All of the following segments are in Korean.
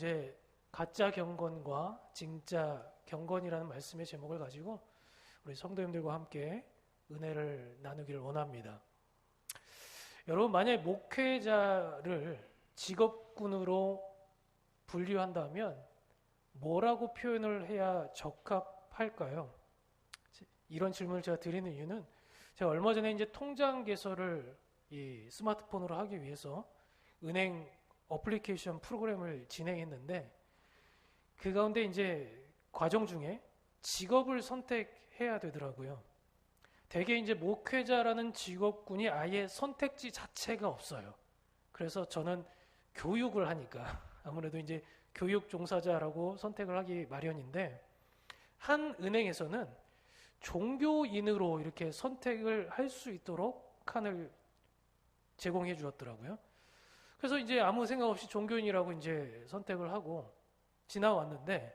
이제 가짜 경건과 진짜 경건이라는 말씀의 제목을 가지고 우리 성도님들과 함께 은혜를 나누기를 원합니다. 여러분, 만약에 목회자를 직업군으로 분류한다면 뭐라고 표현을 해야 적합할까요? 이런 질문을 제가 드리는 이유는 제가 얼마 전에 이제 통장 개설을 이 스마트폰으로 하기 위해서 은행 어플리케이션 프로그램을 진행했는데 그 가운데 이제 과정 중에 직업을 선택해야 되더라고요. 대개 이제 목회자라는 직업군이 아예 선택지 자체가 없어요. 그래서 저는 교육을 하니까 아무래도 이제 교육 종사자라고 선택을 하기 마련인데, 한 은행에서는 종교인으로 이렇게 선택을 할 수 있도록 칸을 제공해 주었더라고요. 그래서 이제 아무 생각 없이 종교인이라고 이제 선택을 하고 지나왔는데,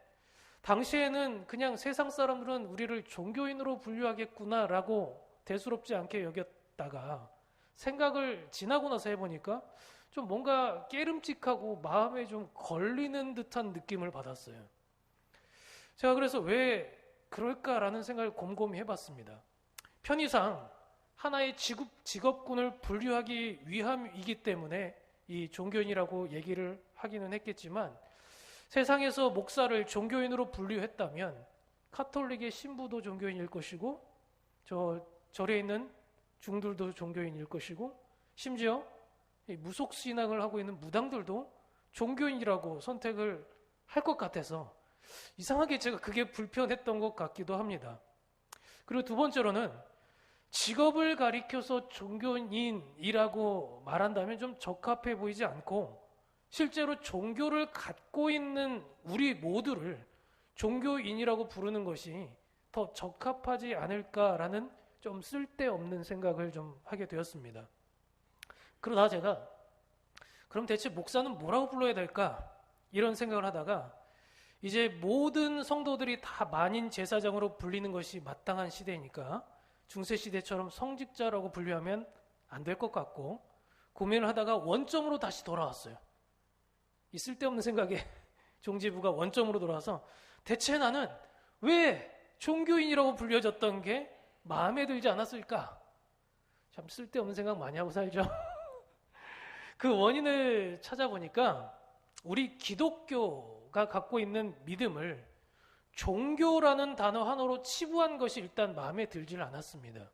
당시에는 그냥 세상 사람들은 우리를 종교인으로 분류하겠구나라고 대수롭지 않게 여겼다가 생각을 지나고 나서 해보니까 좀 뭔가 깨름직하고 마음에 좀 걸리는 듯한 느낌을 받았어요. 제가 그래서 왜 그럴까라는 생각을 곰곰이 해봤습니다. 편의상 하나의 직업군을 분류하기 위함이기 때문에 이 종교인이라고 얘기를 하기는 했겠지만, 세상에서 목사를 종교인으로 분류했다면 카톨릭의 신부도 종교인일 것이고 절에 있는 중들도 종교인일 것이고, 심지어 무속신앙을 하고 있는 무당들도 종교인이라고 선택을 할 것 같아서 이상하게 제가 그게 불편했던 것 같기도 합니다. 그리고 두 번째로는 직업을 가리켜서 종교인이라고 말한다면 좀 적합해 보이지 않고, 실제로 종교를 갖고 있는 우리 모두를 종교인이라고 부르는 것이 더 적합하지 않을까라는 좀 쓸데없는 생각을 좀 하게 되었습니다. 그러다 제가 그럼 대체 목사는 뭐라고 불러야 될까? 이런 생각을 하다가 이제 모든 성도들이 다 만인 제사장으로 불리는 것이 마땅한 시대니까 중세시대처럼 성직자라고 분류하면 안 될 것 같고, 고민을 하다가 원점으로 다시 돌아왔어요. 이 쓸데없는 생각에 종지부가 원점으로 돌아와서 대체 나는 왜 종교인이라고 불려졌던 게 마음에 들지 않았을까? 참 쓸데없는 생각 많이 하고 살죠. 그 원인을 찾아보니까 우리 기독교가 갖고 있는 믿음을 종교라는 단어 하나로 치부한 것이 일단 마음에 들지를 않았습니다.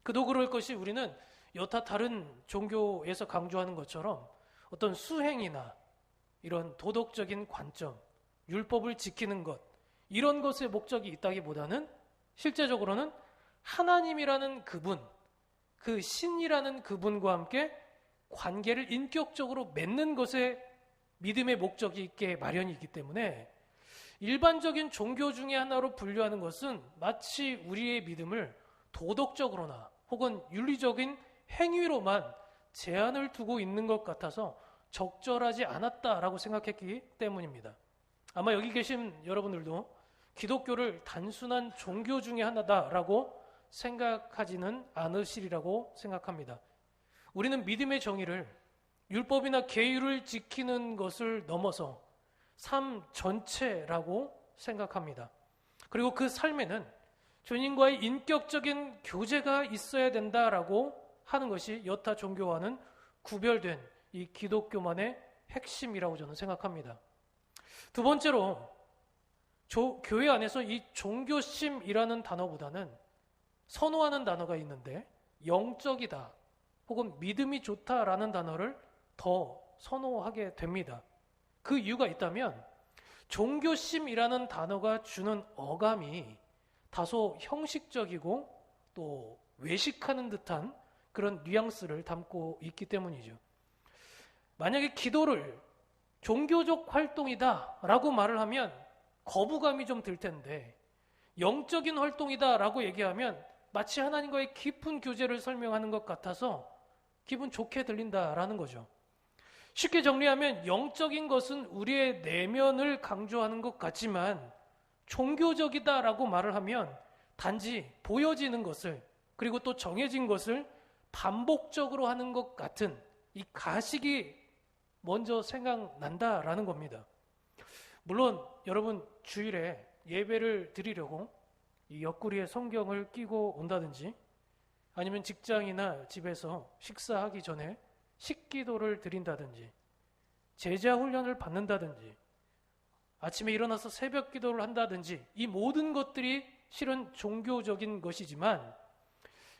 그도 그럴 것이, 우리는 여타 다른 종교에서 강조하는 것처럼 어떤 수행이나 이런 도덕적인 관점, 율법을 지키는 것, 이런 것에 목적이 있다기보다는 실제적으로는 하나님이라는 그분, 그 신이라는 그분과 함께 관계를 인격적으로 맺는 것에 믿음의 목적이 있게 마련이기 때문에 일반적인 종교 중에 하나로 분류하는 것은 마치 우리의 믿음을 도덕적으로나 혹은 윤리적인 행위로만 제한을 두고 있는 것 같아서 적절하지 않았다라고 생각했기 때문입니다. 아마 여기 계신 여러분들도 기독교를 단순한 종교 중에 하나다라고 생각하지는 않으시리라고 생각합니다. 우리는 믿음의 정의를 율법이나 계율을 지키는 것을 넘어서 삶 전체라고 생각합니다. 그리고 그 삶에는 주님과의 인격적인 교제가 있어야 된다라고 하는 것이 여타 종교와는 구별된 이 기독교만의 핵심이라고 저는 생각합니다. 두 번째로, 교회 안에서 이 종교심이라는 단어보다는 선호하는 단어가 있는데, 영적이다 혹은 믿음이 좋다라는 단어를 더 선호하게 됩니다. 그 이유가 있다면, 종교심이라는 단어가 주는 어감이 다소 형식적이고 또 외식하는 듯한 그런 뉘앙스를 담고 있기 때문이죠. 만약에 기도를 종교적 활동이다라고 말을 하면 거부감이 좀 들 텐데, 영적인 활동이다라고 얘기하면 마치 하나님과의 깊은 교제를 설명하는 것 같아서 기분 좋게 들린다라는 거죠. 쉽게 정리하면 영적인 것은 우리의 내면을 강조하는 것 같지만, 종교적이다라고 말을 하면 단지 보여지는 것을, 그리고 또 정해진 것을 반복적으로 하는 것 같은 이 가식이 먼저 생각난다라는 겁니다. 물론 여러분 주일에 예배를 드리려고 이 옆구리에 성경을 끼고 온다든지 아니면 직장이나 집에서 식사하기 전에 식기도를 드린다든지 제자 훈련을 받는다든지 아침에 일어나서 새벽 기도를 한다든지 이 모든 것들이 실은 종교적인 것이지만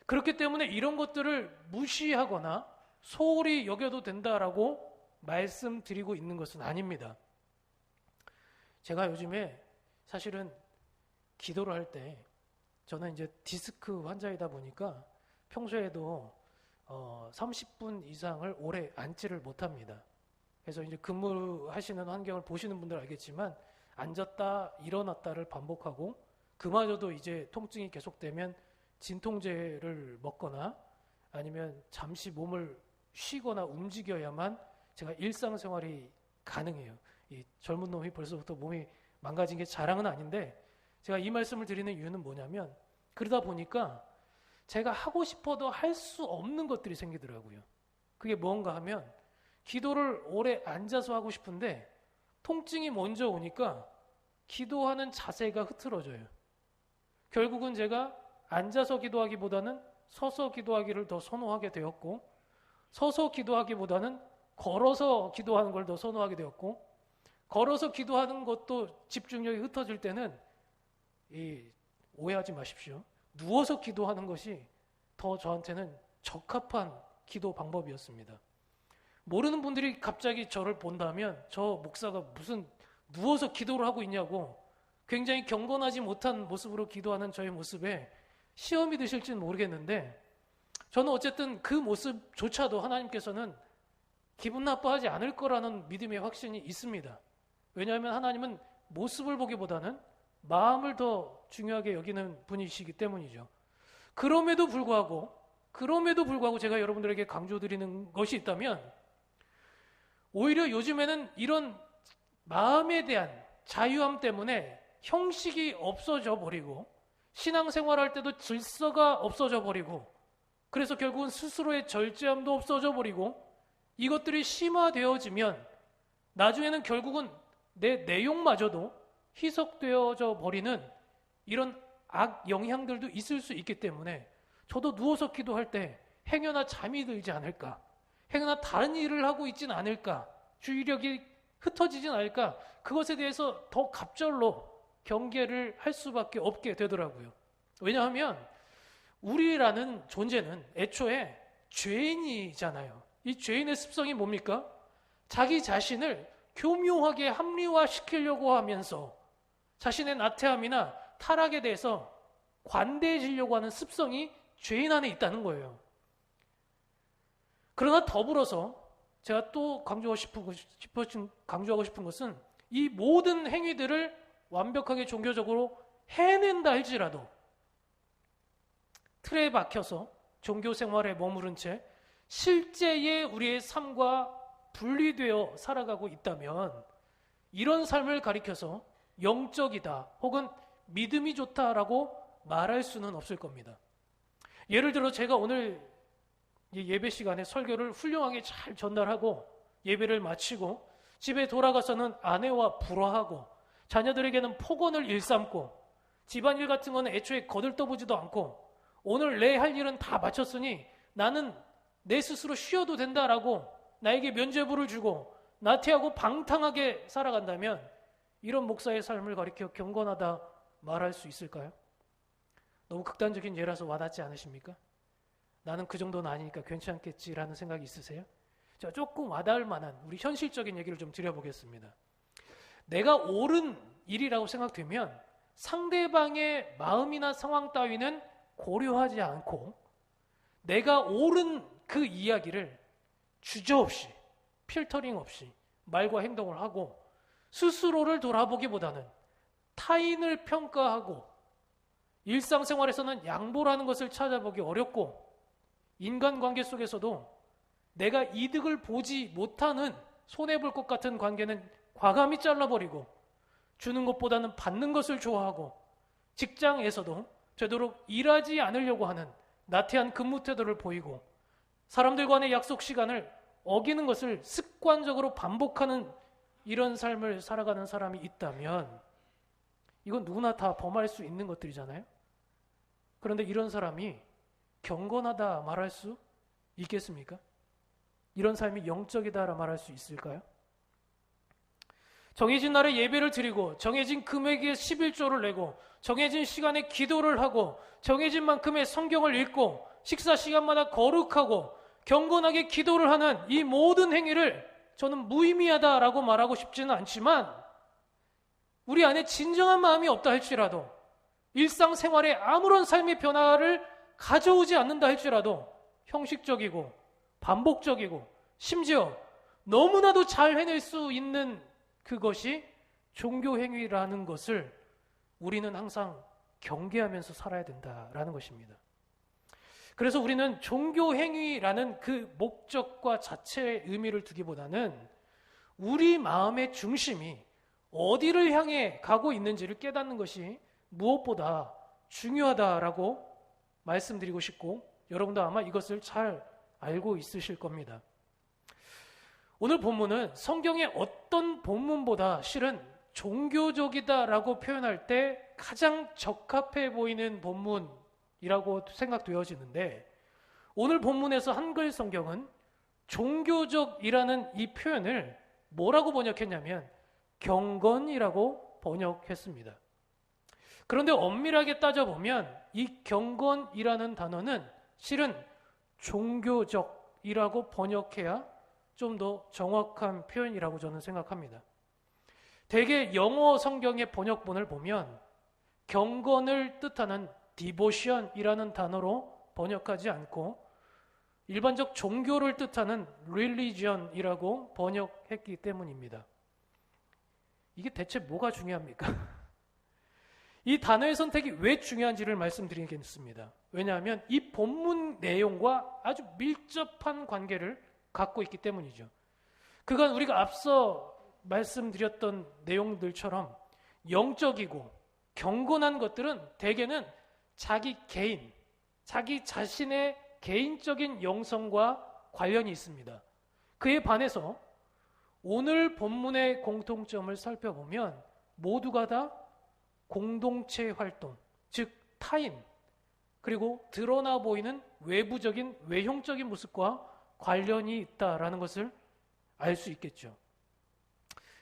그렇기 때문에 이런 것들을 무시하거나 소홀히 여겨도 된다라고 말씀드리고 있는 것은 아닙니다. 제가 요즘에 사실은 기도를 할 때 저는 이제 디스크 환자이다 보니까 평소에도 30분 이상을 오래 앉지를 못합니다. 그래서 이제 근무하시는 환경을 보시는 분들 알겠지만 앉았다 일어났다를 반복하고 그마저도 이제 통증이 계속되면 진통제를 먹거나 아니면 잠시 몸을 쉬거나 움직여야만 제가 일상생활이 가능해요. 이 젊은 놈이 벌써부터 몸이 망가진 게 자랑은 아닌데 제가 이 말씀을 드리는 이유는 뭐냐면 그러다 보니까 제가 하고 싶어도 할 수 없는 것들이 생기더라고요. 그게 뭔가 하면 기도를 오래 앉아서 하고 싶은데 통증이 먼저 오니까 기도하는 자세가 흐트러져요. 결국은 제가 앉아서 기도하기보다는 서서 기도하기를 더 선호하게 되었고 서서 기도하기보다는 걸어서 기도하는 걸 더 선호하게 되었고 걸어서 기도하는 것도 집중력이 흩어질 때는 오해하지 마십시오. 누워서 기도하는 것이 더 저한테는 적합한 기도 방법이었습니다. 모르는 분들이 갑자기 저를 본다면 저 목사가 무슨 누워서 기도를 하고 있냐고 굉장히 경건하지 못한 모습으로 기도하는 저의 모습에 시험이 드실지는 모르겠는데 저는 어쨌든 그 모습조차도 하나님께서는 기분 나빠하지 않을 거라는 믿음의 확신이 있습니다. 왜냐하면 하나님은 모습을 보기보다는 마음을 더 중요하게 여기는 분이시기 때문이죠. 그럼에도 불구하고 제가 여러분들에게 강조드리는 것이 있다면 오히려 요즘에는 이런 마음에 대한 자유함 때문에 형식이 없어져 버리고 신앙생활할 때도 질서가 없어져 버리고 그래서 결국은 스스로의 절제함도 없어져 버리고 이것들이 심화되어지면 나중에는 결국은 내 내용마저도 희석되어져 버리는 이런 악 영향들도 있을 수 있기 때문에 저도 누워서 기도할 때 행여나 잠이 들지 않을까, 행여나 다른 일을 하고 있진 않을까, 주의력이 흩어지진 않을까, 그것에 대해서 더 갑절로 경계를 할 수밖에 없게 되더라고요. 왜냐하면 우리라는 존재는 애초에 죄인이잖아요. 이 죄인의 습성이 뭡니까? 자기 자신을 교묘하게 합리화시키려고 하면서 자신의 나태함이나 타락에 대해서 관대해지려고 하는 습성이 죄인 안에 있다는 거예요. 그러나 더불어서 제가 또 강조하고 싶은 것은 이 모든 행위들을 완벽하게 종교적으로 해낸다 할지라도 틀에 박혀서 종교 생활에 머무른 채 실제의 우리의 삶과 분리되어 살아가고 있다면 이런 삶을 가리켜서 영적이다 혹은 믿음이 좋다라고 말할 수는 없을 겁니다. 예를 들어 제가 오늘 예배 시간에 설교를 훌륭하게 잘 전달하고 예배를 마치고 집에 돌아가서는 아내와 불화하고 자녀들에게는 폭언을 일삼고 집안일 같은 거는 애초에 거들떠보지도 않고 오늘 내 할 일은 다 마쳤으니 나는 내 스스로 쉬어도 된다라고 나에게 면죄부를 주고 나태하고 방탕하게 살아간다면 이런 목사의 삶을 가리켜 경건하다 말할 수 있을까요? 너무 극단적인 예라서 와닿지 않으십니까? 나는 그 정도는 아니니까 괜찮겠지라는 생각이 있으세요? 자, 조금 와닿을 만한 우리 현실적인 얘기를 좀 드려보겠습니다. 내가 옳은 일이라고 생각되면 상대방의 마음이나 상황 따위는 고려하지 않고 내가 옳은 그 이야기를 주저없이 필터링 없이 말과 행동을 하고 스스로를 돌아보기보다는 타인을 평가하고 일상생활에서는 양보라는 것을 찾아보기 어렵고 인간관계 속에서도 내가 이득을 보지 못하는 손해볼 것 같은 관계는 과감히 잘라버리고 주는 것보다는 받는 것을 좋아하고 직장에서도 되도록 일하지 않으려고 하는 나태한 근무 태도를 보이고 사람들 간의 약속 시간을 어기는 것을 습관적으로 반복하는 이런 삶을 살아가는 사람이 있다면 이건 누구나 다 범할 수 있는 것들이잖아요. 그런데 이런 사람이 경건하다 말할 수 있겠습니까? 이런 삶이 영적이다라 말할 수 있을까요? 정해진 날에 예배를 드리고 정해진 금액의 11조를 내고 정해진 시간에 기도를 하고 정해진 만큼의 성경을 읽고 식사 시간마다 거룩하고 경건하게 기도를 하는 이 모든 행위를 저는 무의미하다라고 말하고 싶지는 않지만 우리 안에 진정한 마음이 없다 할지라도 일상생활에 아무런 삶의 변화를 가져오지 않는다 할지라도 형식적이고 반복적이고 심지어 너무나도 잘 해낼 수 있는 그것이 종교행위라는 것을 우리는 항상 경계하면서 살아야 된다라는 것입니다. 그래서 우리는 종교행위라는 그 목적과 자체의 의미를 두기보다는 우리 마음의 중심이 어디를 향해 가고 있는지를 깨닫는 것이 무엇보다 중요하다라고 말씀드리고 싶고 여러분도 아마 이것을 잘 알고 있으실 겁니다. 오늘 본문은 성경의 어떤 본문보다 실은 종교적이다라고 표현할 때 가장 적합해 보이는 본문이라고 생각되어지는데 오늘 본문에서 한글 성경은 종교적이라는 이 표현을 뭐라고 번역했냐면 경건이라고 번역했습니다. 그런데 엄밀하게 따져보면 이 경건이라는 단어는 실은 종교적이라고 번역해야 좀 더 정확한 표현이라고 저는 생각합니다. 대개 영어 성경의 번역본을 보면 경건을 뜻하는 devotion이라는 단어로 번역하지 않고 일반적 종교를 뜻하는 religion이라고 번역했기 때문입니다. 이게 대체 뭐가 중요합니까? 이 단어의 선택이 왜 중요한지를 말씀드리겠습니다. 왜냐하면 이 본문 내용과 아주 밀접한 관계를 갖고 있기 때문이죠. 그건 우리가 앞서 말씀드렸던 내용들처럼 영적이고 경건한 것들은 대개는 자기 개인, 자기 자신의 개인적인 영성과 관련이 있습니다. 그에 반해서 오늘 본문의 공통점을 살펴보면 모두가 다 공동체 활동, 즉 타인, 그리고 드러나 보이는 외부적인 외형적인 모습과 관련이 있다라는 것을 알 수 있겠죠.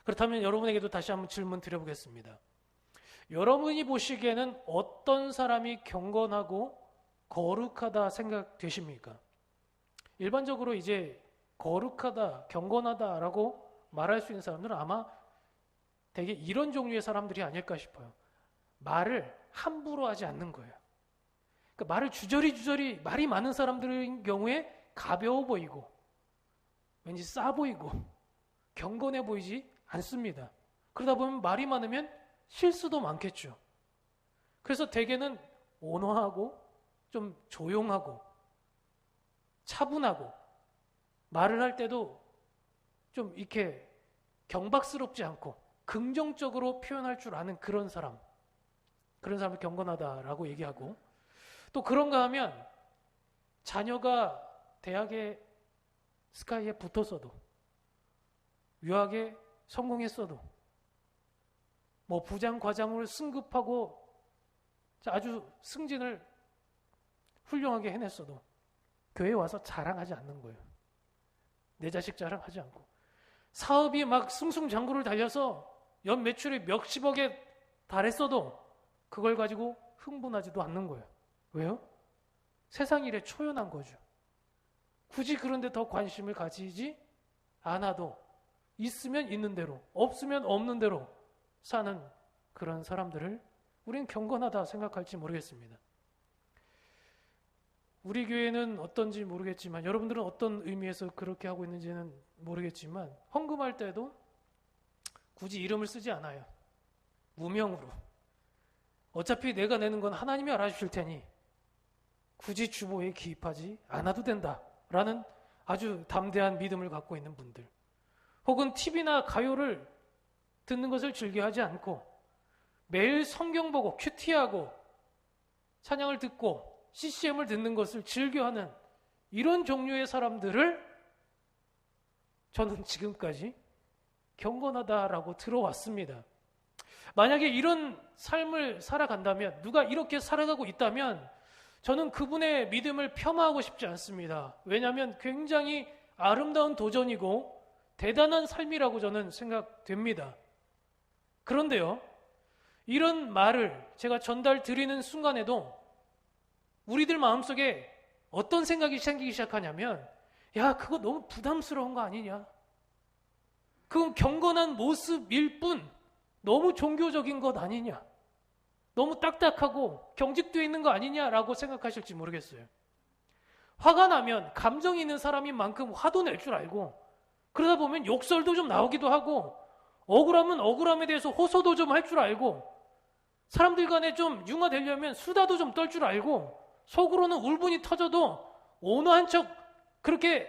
그렇다면 여러분에게도 다시 한번 질문 드려보겠습니다. 여러분이 보시기에는 어떤 사람이 경건하고 거룩하다 생각되십니까? 일반적으로 이제 거룩하다, 경건하다라고 말할 수 있는 사람들은 아마 되게 이런 종류의 사람들이 아닐까 싶어요. 말을 함부로 하지 않는 거예요. 그러니까 말을 주저리 말이 많은 사람들인 경우에 가벼워 보이고 왠지 싸 보이고 경건해 보이지 않습니다. 그러다 보면 말이 많으면 실수도 많겠죠. 그래서 대개는 온화하고 좀 조용하고 차분하고 말을 할 때도 좀 이렇게 경박스럽지 않고 긍정적으로 표현할 줄 아는 그런 사람을 경건하다라고 얘기하고 또 그런가 하면 자녀가 대학에 스카이에 붙었어도 유학에 성공했어도 뭐 부장 과장을 승급하고 아주 승진을 훌륭하게 해냈어도 교회에 와서 자랑하지 않는 거예요. 내 자식 자랑하지 않고 사업이 막 승승장구를 달려서 연 매출이 몇십억에 달했어도 그걸 가지고 흥분하지도 않는 거예요. 왜요? 세상 일에 초연한 거죠. 굳이 그런데 더 관심을 가지지 않아도 있으면 있는 대로 없으면 없는 대로 사는 그런 사람들을 우리는 경건하다 생각할지 모르겠습니다. 우리 교회는 어떤지 모르겠지만 여러분들은 어떤 의미에서 그렇게 하고 있는지는 모르겠지만 헌금할 때도 굳이 이름을 쓰지 않아요. 무명으로. 어차피 내가 내는 건 하나님이 알아주실 테니 굳이 주보에 기입하지 않아도 된다라는 아주 담대한 믿음을 갖고 있는 분들, 혹은 TV나 가요를 듣는 것을 즐겨하지 않고 매일 성경 보고 큐티하고 찬양을 듣고 CCM을 듣는 것을 즐겨하는 이런 종류의 사람들을 저는 지금까지 경건하다라고 들어왔습니다. 만약에 이런 삶을 살아간다면, 누가 이렇게 살아가고 있다면 저는 그분의 믿음을 폄하하고 싶지 않습니다. 왜냐하면 굉장히 아름다운 도전이고 대단한 삶이라고 저는 생각됩니다. 그런데요, 이런 말을 제가 전달 드리는 순간에도 우리들 마음속에 어떤 생각이 생기기 시작하냐면, 야, 그거 너무 부담스러운 거 아니냐? 그건 경건한 모습일 뿐 너무 종교적인 것 아니냐? 너무 딱딱하고 경직되어 있는 거 아니냐라고 생각하실지 모르겠어요. 화가 나면 감정이 있는 사람인 만큼 화도 낼 줄 알고, 그러다 보면 욕설도 좀 나오기도 하고, 억울하면 억울함에 대해서 호소도 좀 할 줄 알고, 사람들 간에 좀 융화되려면 수다도 좀 떨 줄 알고, 속으로는 울분이 터져도 온화한 척 그렇게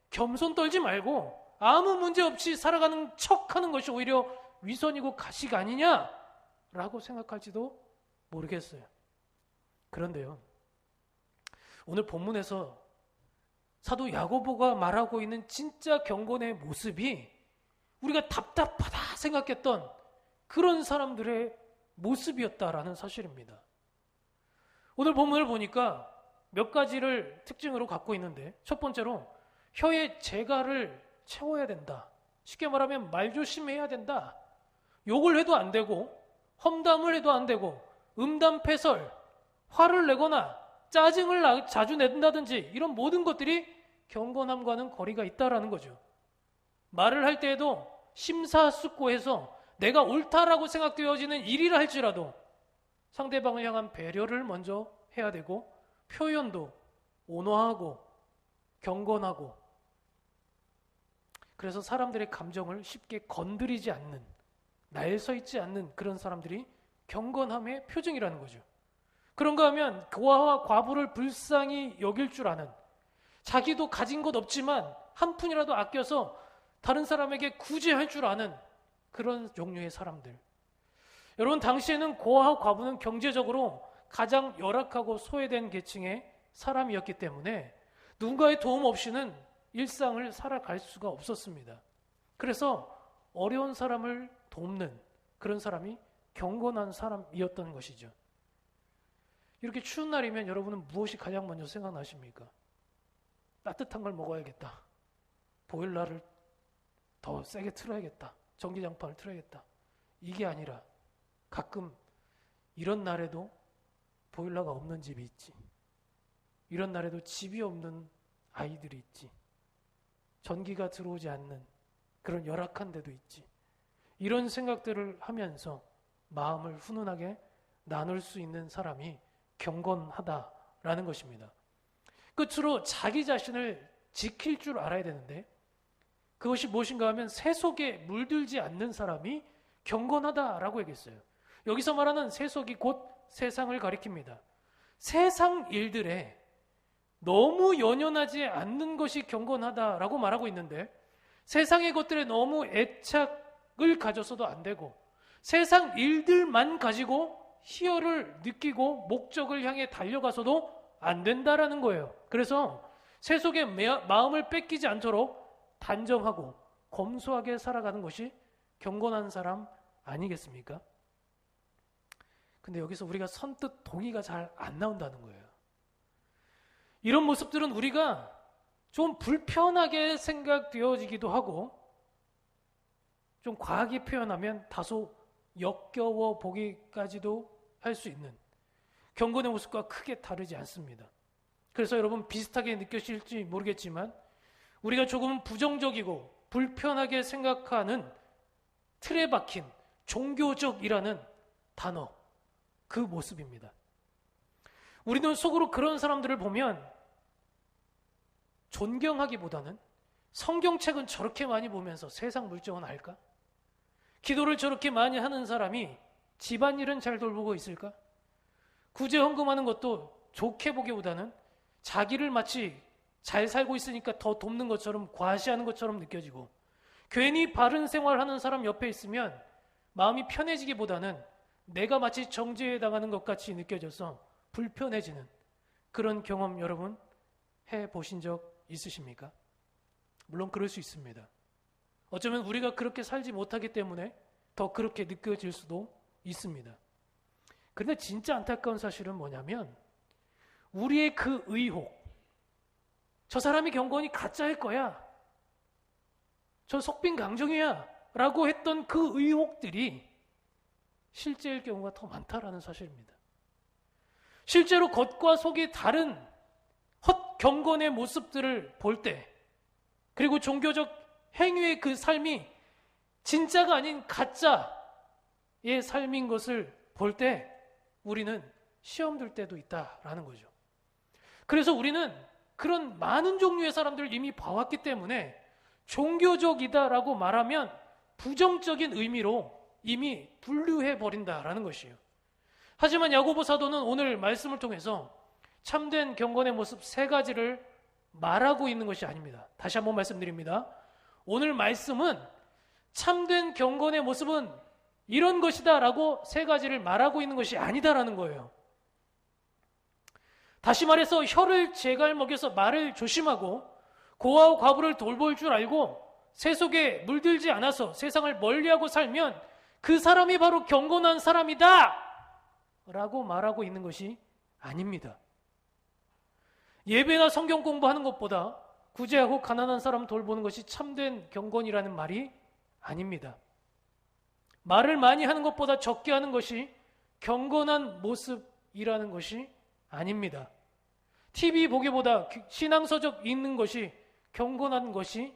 겸손 떨지 말고 아무 문제 없이 살아가는 척하는 것이 오히려 위선이고 가식 아니냐라고 생각할지도 모르겠어요. 그런데요, 오늘 본문에서 사도 야고보가 말하고 있는 진짜 경건의 모습이 우리가 답답하다 생각했던 그런 사람들의 모습이었다라는 사실입니다. 오늘 본문을 보니까 몇 가지를 특징으로 갖고 있는데, 첫 번째로 혀의 재갈을 채워야 된다. 쉽게 말하면 말 조심해야 된다. 욕을 해도 안 되고, 험담을 해도 안 되고, 음담패설, 화를 내거나 짜증을 자주 낸다든지 이런 모든 것들이 경건함과는 거리가 있다라는 거죠. 말을 할 때에도 심사숙고해서 내가 옳다라고 생각되어지는 일이라 할지라도 상대방을 향한 배려를 먼저 해야 되고, 표현도 온화하고 경건하고, 그래서 사람들의 감정을 쉽게 건드리지 않는, 날서 있지 않는 그런 사람들이 경건함의 표징이라는 거죠. 그런가 하면 고아와 과부를 불쌍히 여길 줄 아는, 자기도 가진 것 없지만 한 푼이라도 아껴서 다른 사람에게 구제할 줄 아는 그런 종류의 사람들. 여러분, 당시에는 고아와 과부는 경제적으로 가장 열악하고 소외된 계층의 사람이었기 때문에 누군가의 도움 없이는 일상을 살아갈 수가 없었습니다. 그래서 어려운 사람을 돕는 그런 사람이 경건한 사람이었던 것이죠. 이렇게 추운 날이면 여러분은 무엇이 가장 먼저 생각나십니까? 따뜻한 걸 먹어야겠다. 보일러를 더 세게 틀어야겠다. 전기장판을 틀어야겠다. 이게 아니라 가끔 이런 날에도 보일러가 없는 집이 있지. 이런 날에도 집이 없는 아이들이 있지. 전기가 들어오지 않는 그런 열악한 데도 있지. 이런 생각들을 하면서 마음을 훈훈하게 나눌 수 있는 사람이 경건하다라는 것입니다. 끝으로 자기 자신을 지킬 줄 알아야 되는데, 그것이 무엇인가 하면 세속에 물들지 않는 사람이 경건하다라고 얘기했어요. 여기서 말하는 세속이 곧 세상을 가리킵니다. 세상 일들에 너무 연연하지 않는 것이 경건하다라고 말하고 있는데, 세상의 것들에 너무 애착을 가져서도 안 되고, 세상 일들만 가지고 희열을 느끼고 목적을 향해 달려가서도 안 된다라는 거예요. 그래서 세속의 마음을 뺏기지 않도록 단정하고 검소하게 살아가는 것이 경건한 사람 아니겠습니까? 근데 여기서 우리가 선뜻 동의가 잘 안 나온다는 거예요. 이런 모습들은 우리가 좀 불편하게 생각되어지기도 하고, 좀 과하게 표현하면 다소 역겨워 보기까지도 할 수 있는 경건의 모습과 크게 다르지 않습니다. 그래서 여러분 비슷하게 느껴질지 모르겠지만, 우리가 조금 부정적이고 불편하게 생각하는 틀에 박힌 종교적이라는 단어, 그 모습입니다. 우리는 속으로 그런 사람들을 보면 존경하기보다는 성경책은 저렇게 많이 보면서 세상 물정은 알까? 기도를 저렇게 많이 하는 사람이 집안일은 잘 돌보고 있을까? 구제 헌금하는 것도 좋게 보기보다는 자기를 마치 잘 살고 있으니까 더 돕는 것처럼, 과시하는 것처럼 느껴지고, 괜히 바른 생활하는 사람 옆에 있으면 마음이 편해지기보다는 내가 마치 정죄당하는 것 같이 느껴져서 불편해지는 그런 경험 여러분 해보신 적 있으십니까? 물론 그럴 수 있습니다. 어쩌면 우리가 그렇게 살지 못하기 때문에 더 그렇게 느껴질 수도 있습니다. 그런데 진짜 안타까운 사실은 뭐냐면 우리의 그 의혹, 저 사람이 경건이 가짜일 거야, 저 속빈 강정이야 라고 했던 그 의혹들이 실제일 경우가 더 많다라는 사실입니다. 실제로 겉과 속이 다른 헛 경건의 모습들을 볼 때, 그리고 종교적 행위의 그 삶이 진짜가 아닌 가짜의 삶인 것을 볼 때 우리는 시험 들 때도 있다라는 거죠. 그래서 우리는 그런 많은 종류의 사람들을 이미 봐왔기 때문에 종교적이다라고 말하면 부정적인 의미로 이미 분류해 버린다라는 것이에요. 하지만 야고보 사도는 오늘 말씀을 통해서 참된 경건의 모습 세 가지를 말하고 있는 것이 아닙니다. 다시 한번 말씀드립니다. 오늘 말씀은 참된 경건의 모습은 이런 것이다 라고 세 가지를 말하고 있는 것이 아니다라는 거예요. 다시 말해서 혀를 제갈 먹여서 말을 조심하고 고아와 과부를 돌볼 줄 알고 세속에 물들지 않아서 세상을 멀리하고 살면 그 사람이 바로 경건한 사람이다 라고 말하고 있는 것이 아닙니다. 예배나 성경 공부하는 것보다 구제하고 가난한 사람 돌보는 것이 참된 경건이라는 말이 아닙니다. 말을 많이 하는 것보다 적게 하는 것이 경건한 모습이라는 것이 아닙니다. TV 보기보다 신앙서적 읽는 것이 경건한 것이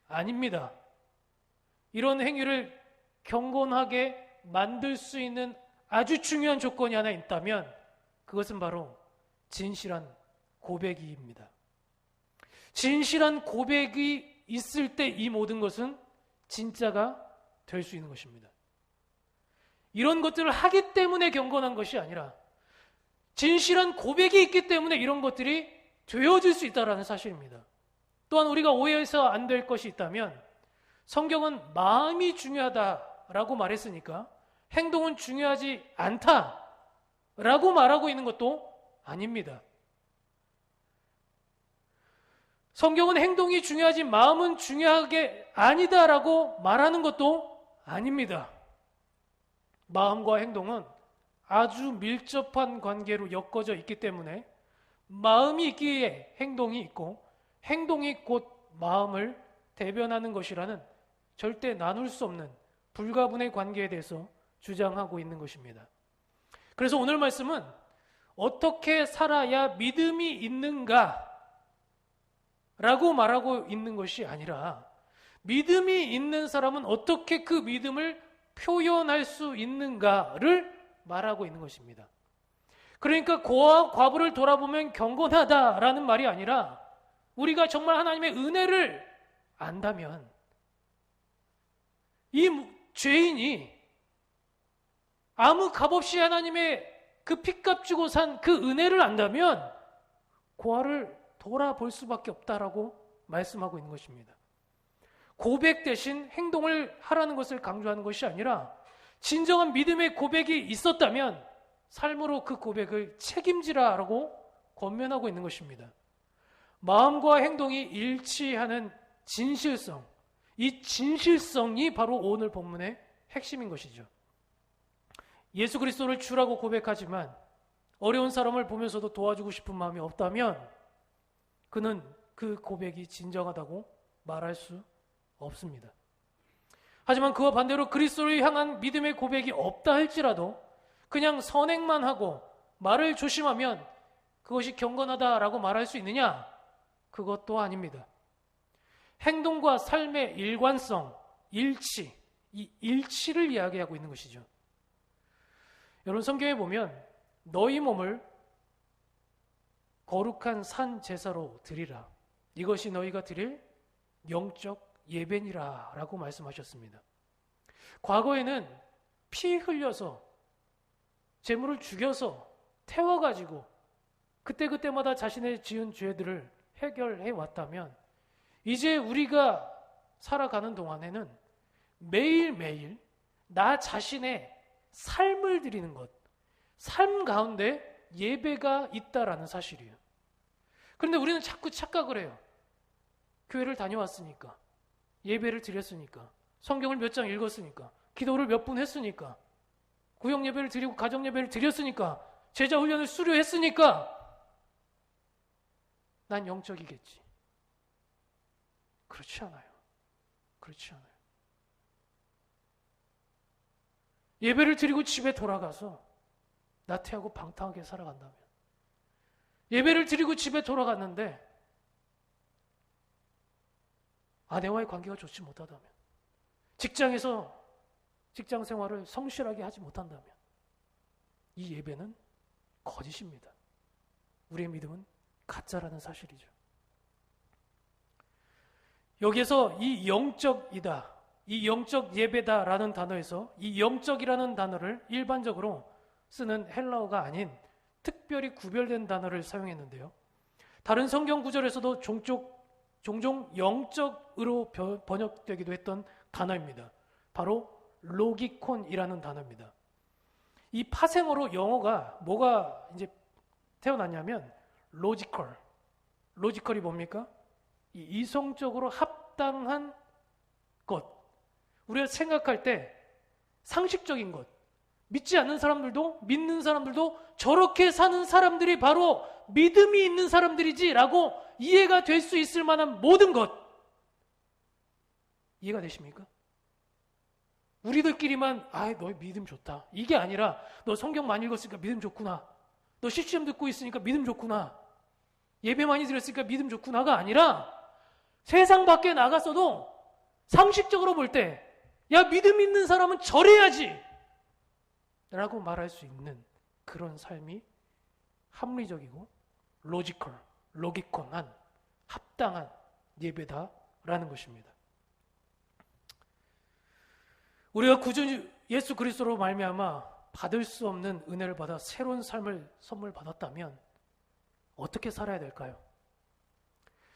아닙니다. 이런 행위를 경건하게 만들 수 있는 아주 중요한 조건이 하나 있다면 그것은 바로 진실한 고백입니다. 진실한 고백이 있을 때 이 모든 것은 진짜가 될 수 있는 것입니다. 이런 것들을 하기 때문에 경건한 것이 아니라 진실한 고백이 있기 때문에 이런 것들이 되어질 수 있다는 사실입니다. 또한 우리가 오해해서 안 될 것이 있다면 성경은 마음이 중요하다라고 말했으니까 행동은 중요하지 않다라고 말하고 있는 것도 아닙니다. 성경은 행동이 중요하지 마음은 중요하게 아니다라고 말하는 것도 아닙니다. 마음과 행동은 아주 밀접한 관계로 엮어져 있기 때문에 마음이 있기에 행동이 있고 행동이 곧 마음을 대변하는 것이라는 절대 나눌 수 없는 불가분의 관계에 대해서 주장하고 있는 것입니다. 그래서 오늘 말씀은 어떻게 살아야 믿음이 있는가 라고 말하고 있는 것이 아니라 믿음이 있는 사람은 어떻게 그 믿음을 표현할 수 있는가를 말하고 있는 것입니다. 그러니까 고아와 과부를 돌아보면 경건하다라는 말이 아니라 우리가 정말 하나님의 은혜를 안다면 이 죄인이 아무 값없이 하나님의 그 핏값 주고 산 그 은혜를 안다면 고아를 돌아볼 수밖에 없다라고 말씀하고 있는 것입니다. 고백 대신 행동을 하라는 것을 강조하는 것이 아니라 진정한 믿음의 고백이 있었다면 삶으로 그 고백을 책임지라라고 권면하고 있는 것입니다. 마음과 행동이 일치하는 진실성, 이 진실성이 바로 오늘 본문의 핵심인 것이죠. 예수 그리스도를 주라고 고백하지만 어려운 사람을 보면서도 도와주고 싶은 마음이 없다면 그는 그 고백이 진정하다고 말할 수 없습니다. 하지만 그와 반대로 그리스도를 향한 믿음의 고백이 없다 할지라도 그냥 선행만 하고 말을 조심하면 그것이 경건하다라고 말할 수 있느냐? 그것도 아닙니다. 행동과 삶의 일관성, 일치, 이 일치를 이야기하고 있는 것이죠. 여러분 성경에 보면 너희 몸을 거룩한 산 제사로 드리라. 이것이 너희가 드릴 영적 예배니라 라고 말씀하셨습니다. 과거에는 피 흘려서 제물을 죽여서 태워가지고 그때그때마다 자신의 지은 죄들을 해결해 왔다면 이제 우리가 살아가는 동안에는 매일매일 나 자신의 삶을 드리는 것, 삶 가운데 예배가 있다라는 사실이에요. 그런데 우리는 자꾸 착각을 해요. 교회를 다녀왔으니까, 예배를 드렸으니까, 성경을 몇 장 읽었으니까, 기도를 몇 분 했으니까, 구역 예배를 드리고 가정 예배를 드렸으니까, 제자 훈련을 수료했으니까 난 영적이겠지. 그렇지 않아요. 그렇지 않아요. 예배를 드리고 집에 돌아가서 나태하고 방탕하게 살아간다면, 예배를 드리고 집에 돌아갔는데 아내와의 관계가 좋지 못하다면, 직장에서 직장 생활을 성실하게 하지 못한다면 이 예배는 거짓입니다. 우리의 믿음은 가짜라는 사실이죠. 여기에서 이 영적이다, 이 영적 예배다라는 단어에서 이 영적이라는 단어를 일반적으로 쓰는 헬라어가 아닌 특별히 구별된 단어를 사용했는데요. 다른 성경 구절에서도 종종 영적으로 번역되기도 했던 단어입니다. 바로 로기콘이라는 단어입니다. 이 파생어로 영어가 뭐가 이제 태어났냐면 로지컬이 뭡니까? 이 이성적으로 합당한 것, 우리가 생각할 때 상식적인 것, 믿지 않는 사람들도 믿는 사람들도 저렇게 사는 사람들이 바로 믿음이 있는 사람들이지라고 이해가 될 수 있을 만한 모든 것, 이해가 되십니까? 우리들끼리만 너의 믿음 좋다, 이게 아니라 너 성경 많이 읽었으니까 믿음 좋구나, 너 CCM 듣고 있으니까 믿음 좋구나, 예배 많이 드렸으니까 믿음 좋구나가 아니라 세상 밖에 나갔어도 상식적으로 볼 때 야, 믿음 있는 사람은 저래야지 라고 말할 수 있는 그런 삶이 합리적이고 로기콘한 합당한 예배다라는 것입니다. 우리가 구주 예수 그리스도로 말미암아 받을 수 없는 은혜를 받아 새로운 삶을 선물 받았다면 어떻게 살아야 될까요?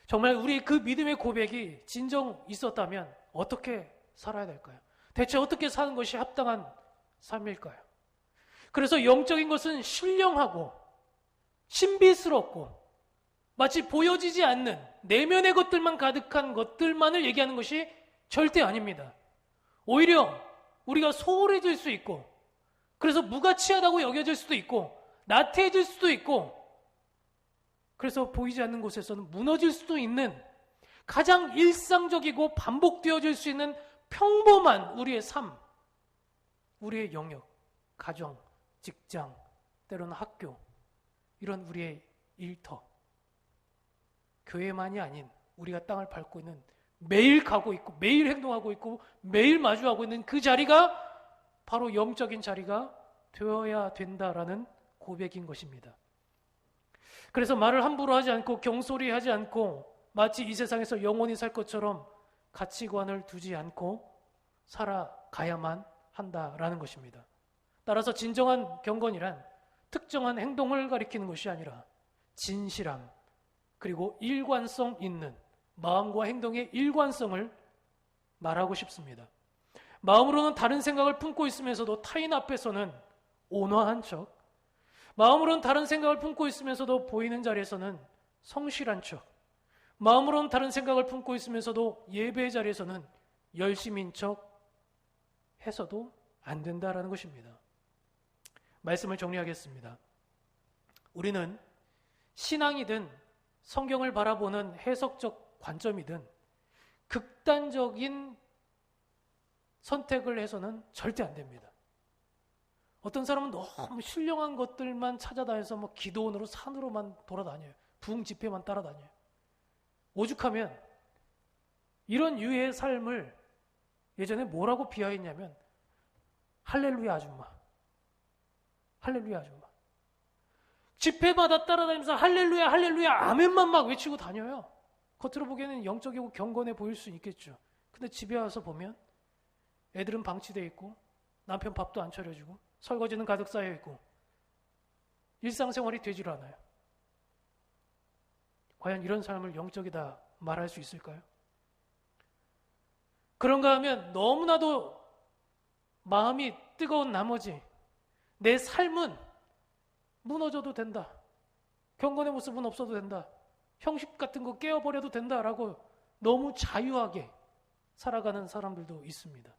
정말 우리 그 믿음의 고백이 진정 있었다면 어떻게 살아야 될까요? 대체 어떻게 사는 것이 합당한 삶일까요? 그래서 영적인 것은 신령하고 신비스럽고 마치 보여지지 않는 내면의 것들만 가득한 것들만을 얘기하는 것이 절대 아닙니다. 오히려 우리가 소홀해질 수 있고, 그래서 무가치하다고 여겨질 수도 있고, 나태해질 수도 있고, 그래서 보이지 않는 곳에서는 무너질 수도 있는 가장 일상적이고 반복되어질 수 있는 평범한 우리의 삶, 우리의 영역, 가정, 직장, 때로는 학교, 이런 우리의 일터, 교회만이 아닌 우리가 땅을 밟고 있는 매일 가고 있고 매일 행동하고 있고 매일 마주하고 있는 그 자리가 바로 영적인 자리가 되어야 된다라는 고백인 것입니다. 그래서 말을 함부로 하지 않고 경솔히 하지 않고 마치 이 세상에서 영원히 살 것처럼 가치관을 두지 않고 살아가야만 한다라는 것입니다. 따라서 진정한 경건이란 특정한 행동을 가리키는 것이 아니라 진실함, 그리고 일관성 있는 마음과 행동의 일관성을 말하고 싶습니다. 마음으로는 다른 생각을 품고 있으면서도 타인 앞에서는 온화한 척, 마음으로는 다른 생각을 품고 있으면서도 보이는 자리에서는 성실한 척, 마음으로는 다른 생각을 품고 있으면서도 예배의 자리에서는 열심인 척 해서도 안 된다라는 것입니다. 말씀을 정리하겠습니다. 우리는 신앙이든 성경을 바라보는 해석적 관점이든 극단적인 선택을 해서는 절대 안 됩니다. 어떤 사람은 너무 신령한 것들만 찾아다녀서 기도원으로 산으로만 돌아다녀요. 부흥 집회만 따라다녀요. 오죽하면 이런 유의 삶을 예전에 뭐라고 비하했냐면 할렐루야 아줌마. 할렐루야 아줌마. 집회마다 따라다니면서 할렐루야 할렐루야 아멘만 막 외치고 다녀요. 겉으로 보기에는 영적이고 경건해 보일 수 있겠죠. 근데 집에 와서 보면 애들은 방치되어 있고 남편 밥도 안 차려주고 설거지는 가득 쌓여 있고 일상생활이 되질 않아요. 과연 이런 삶을 영적이다 말할 수 있을까요? 그런가 하면 너무나도 마음이 뜨거운 나머지 내 삶은 무너져도 된다. 경건의 모습은 없어도 된다. 형식 같은 거 깨어버려도 된다라고 너무 자유하게 살아가는 사람들도 있습니다.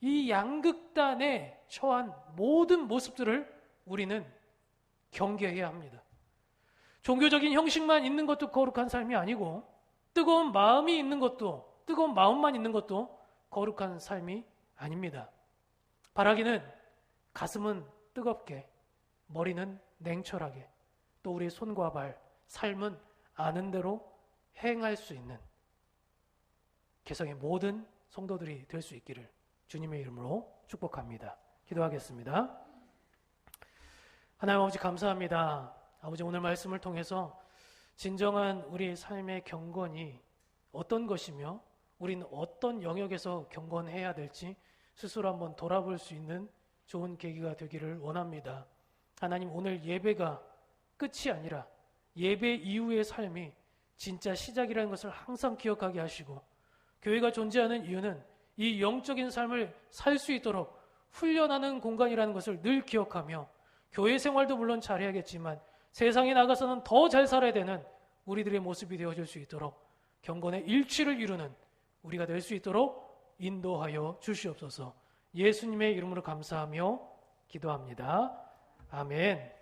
이 양극단에 처한 모든 모습들을 우리는 경계해야 합니다. 종교적인 형식만 있는 것도 거룩한 삶이 아니고 뜨거운 마음만 있는 것도 거룩한 삶이 아닙니다. 바라기는 가슴은 뜨겁게, 머리는 냉철하게, 또 우리의 손과 발, 삶은 아는 대로 행할 수 있는 개성의 모든 성도들이 될 수 있기를 주님의 이름으로 축복합니다. 기도하겠습니다. 하나님 아버지 감사합니다. 아버지 오늘 말씀을 통해서 진정한 우리의 삶의 경건이 어떤 것이며 우리는 어떤 영역에서 경건해야 될지 스스로 한번 돌아볼 수 있는 좋은 계기가 되기를 원합니다. 하나님 오늘 예배가 끝이 아니라 예배 이후의 삶이 진짜 시작이라는 것을 항상 기억하게 하시고 교회가 존재하는 이유는 이 영적인 삶을 살 수 있도록 훈련하는 공간이라는 것을 늘 기억하며 교회 생활도 물론 잘해야겠지만 세상에 나가서는 더 잘 살아야 되는 우리들의 모습이 되어줄 수 있도록 경건의 일치를 이루는 우리가 될 수 있도록 인도하여 주시옵소서. 예수님의 이름으로 감사하며 기도합니다. 아멘.